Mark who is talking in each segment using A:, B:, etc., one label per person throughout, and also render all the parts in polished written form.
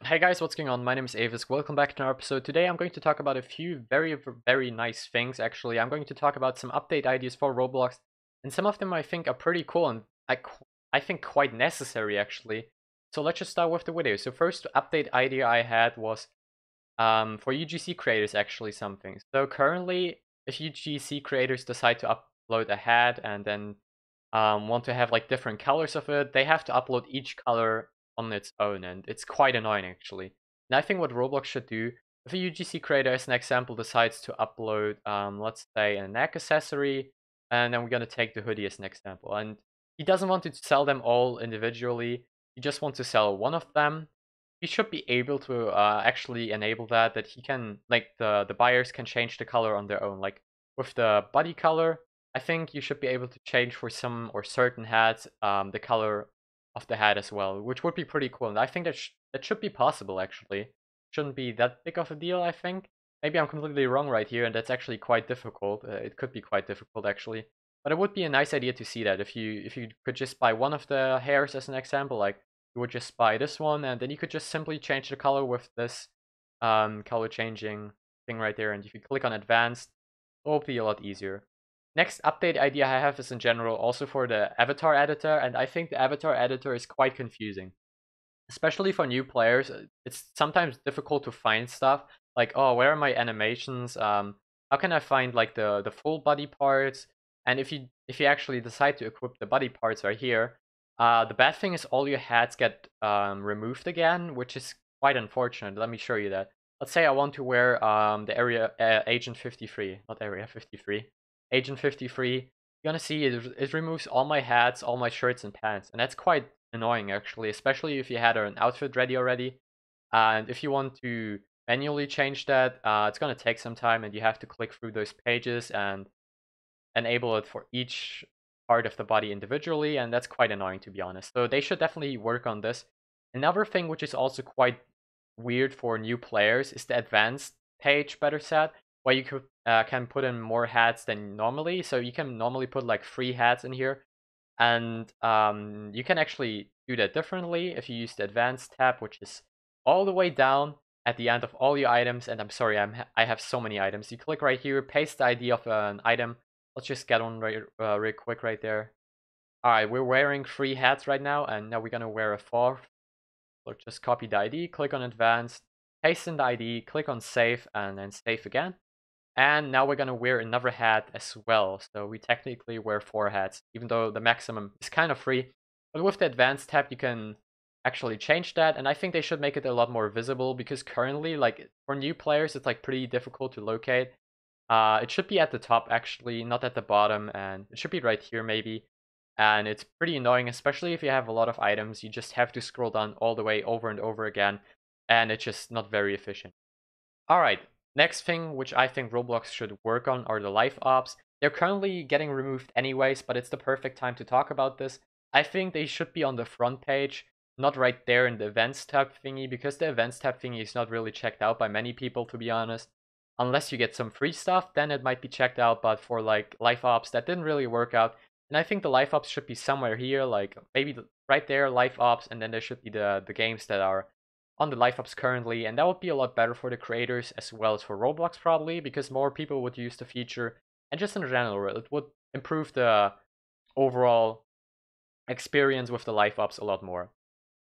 A: Hey guys, what's going on? My name is Avisk. Welcome back to our episode. Today I'm going to talk about a few very nice things actually. I'm going to talk about some update ideas for Roblox, and some of them I think are pretty cool and I think quite necessary actually. So let's just start with the video. So first update idea I had was for UGC creators actually something. So currently if UGC creators decide to upload a hat and then want to have like different colors of it, they have to upload each color on its own, and it's quite annoying actually. And I think what Roblox should do, if a UGC creator, as an example, decides to upload, let's say, a neck accessory, and then we're gonna take the hoodie as an example, and he doesn't want to sell them all individually, he just wants to sell one of them, he should be able to actually enable that he can, like, the buyers can change the color on their own, like with the body color. I think you should be able to change for some or certain hats the color of the hat as well, which would be pretty cool. And I think that should be possible actually. Shouldn't be that big of a deal, I think. Maybe I'm completely wrong right here, and that's actually quite difficult. It could be quite difficult actually. But it would be a nice idea to see that if you could just buy one of the hairs as an example, like you would just buy this one, and then you could just simply change the color with this color changing thing right there. And if you click on advanced, it will be a lot easier. Next update idea I have is in general also for the avatar editor, and I think the avatar editor is quite confusing. Especially for new players, it's sometimes difficult to find stuff, like, oh, where are my animations? How can I find like the full body parts? And if you actually decide to equip the body parts right here, the bad thing is all your hats get removed again, which is quite unfortunate. Let me show you that. Let's say I want to wear the area Agent 53, not Area 53. Agent 53, you're gonna see it removes all my hats, all my shirts and pants, and that's quite annoying actually, especially if you had an outfit ready already. And if you want to manually change that, it's gonna take some time, and you have to click through those pages and enable it for each part of the body individually, and that's quite annoying to be honest. So they should definitely work on this. Another thing which is also quite weird for new players is the advanced page, better said, where you can put in more hats than normally. So you can normally put like 3 hats in here, and you can actually do that differently if you use the advanced tab, which is all the way down at the end of all your items. And I'm sorry, I have so many items. You click right here, paste the ID of an item. Let's just get on right real quick right there. All right, we're wearing 3 hats right now, and now we're gonna wear a 4th. So just copy the ID, click on advanced, paste in the ID, click on save, and then save again. And now we're gonna wear another hat as well. So we technically wear 4 hats, even though the maximum is kind of free. But with the advanced tab, you can actually change that. And I think they should make it a lot more visible, because currently, like for new players, it's like pretty difficult to locate. It should be at the top actually, not at the bottom, and it should be right here maybe. And it's pretty annoying, especially if you have a lot of items. You just have to scroll down all the way over and over again, and it's just not very efficient. Alright, next thing which I think Roblox should work on are the live ops. They're currently getting removed anyways, but it's the perfect time to talk about this. I think they should be on the front page, not right there in the events tab thingy, because the events tab thingy is not really checked out by many people, to be honest. Unless you get some free stuff, then it might be checked out, but for like live ops, that didn't really work out. And I think the live ops should be somewhere here, like maybe right there, live ops, and then there should be the games that are on the live ops currently, and that would be a lot better for the creators as well as for Roblox probably, because more people would use the feature, and just in general, it would improve the overall experience with the live ops a lot more.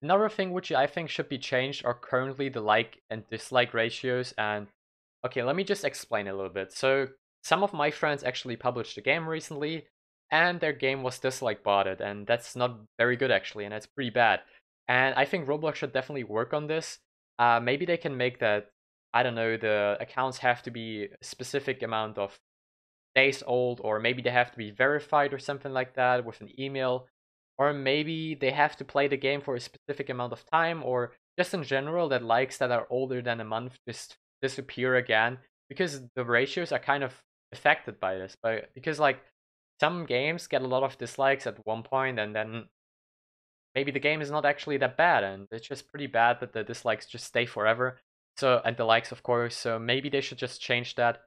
A: Another thing which I think should be changed are currently the like and dislike ratios, and okay, let me just explain a little bit. So some of my friends actually published a game recently, and their game was dislike botted, and that's not very good actually, and that's pretty bad. And I think Roblox should definitely work on this. Maybe they can make that, I don't know, the accounts have to be a specific amount of days old, or maybe they have to be verified or something like that with an email, or maybe they have to play the game for a specific amount of time, or just in general that likes that are older than a month just disappear again, because the ratios are kind of affected by this. Because like some games get a lot of dislikes at one point, and then maybe the game is not actually that bad, and it's just pretty bad that the dislikes just stay forever. So, and the likes, of course. So maybe they should just change that.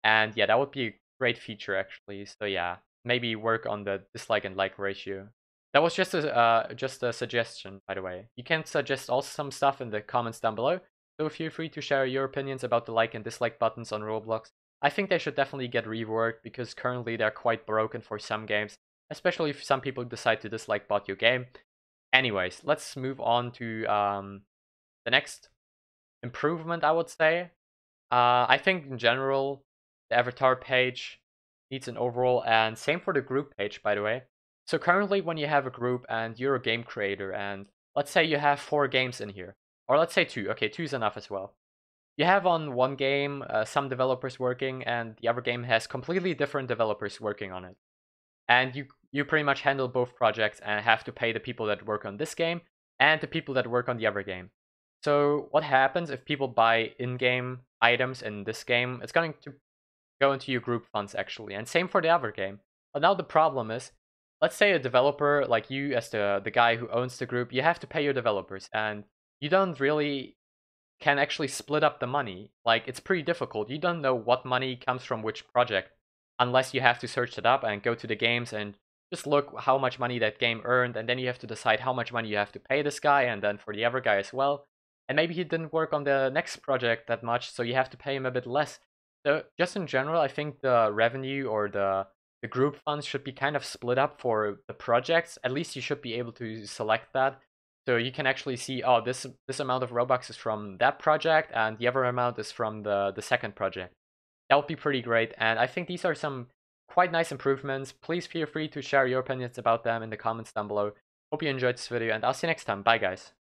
A: And yeah, that would be a great feature actually. So yeah, maybe work on the dislike and like ratio. That was just a suggestion, by the way. You can suggest also some stuff in the comments down below, so feel free to share your opinions about the like and dislike buttons on Roblox. I think they should definitely get reworked because currently they're quite broken for some games, especially if some people decide to dislike bot your game. Anyways, let's move on to the next improvement, I would say. I think in general, the avatar page needs an overhaul, and same for the group page, by the way. So currently, when you have a group and you're a game creator, and let's say you have 4 games in here, or let's say 2, okay, 2 is enough as well. You have on one game some developers working, and the other game has completely different developers working on it. And you pretty much handle both projects and have to pay the people that work on this game and the people that work on the other game. So what happens if people buy in-game items in this game? It's going to go into your group funds actually, and same for the other game. But now the problem is, let's say a developer like you as the guy who owns the group, you have to pay your developers, and you don't really can actually split up the money. Like, it's pretty difficult. You don't know what money comes from which project unless you have to search it up and go to the games and just look how much money that game earned, and then you have to decide how much money you have to pay this guy and then for the other guy as well. And maybe he didn't work on the next project that much, so you have to pay him a bit less. So just in general, I think the revenue or the group funds should be kind of split up for the projects. At least you should be able to select that. So you can actually see, oh, this amount of Robux is from that project and the other amount is from the second project. That would be pretty great. And I think these are some quite nice improvements. Please feel free to share your opinions about them in the comments down below. Hope you enjoyed this video, and I'll see you next time. Bye, guys.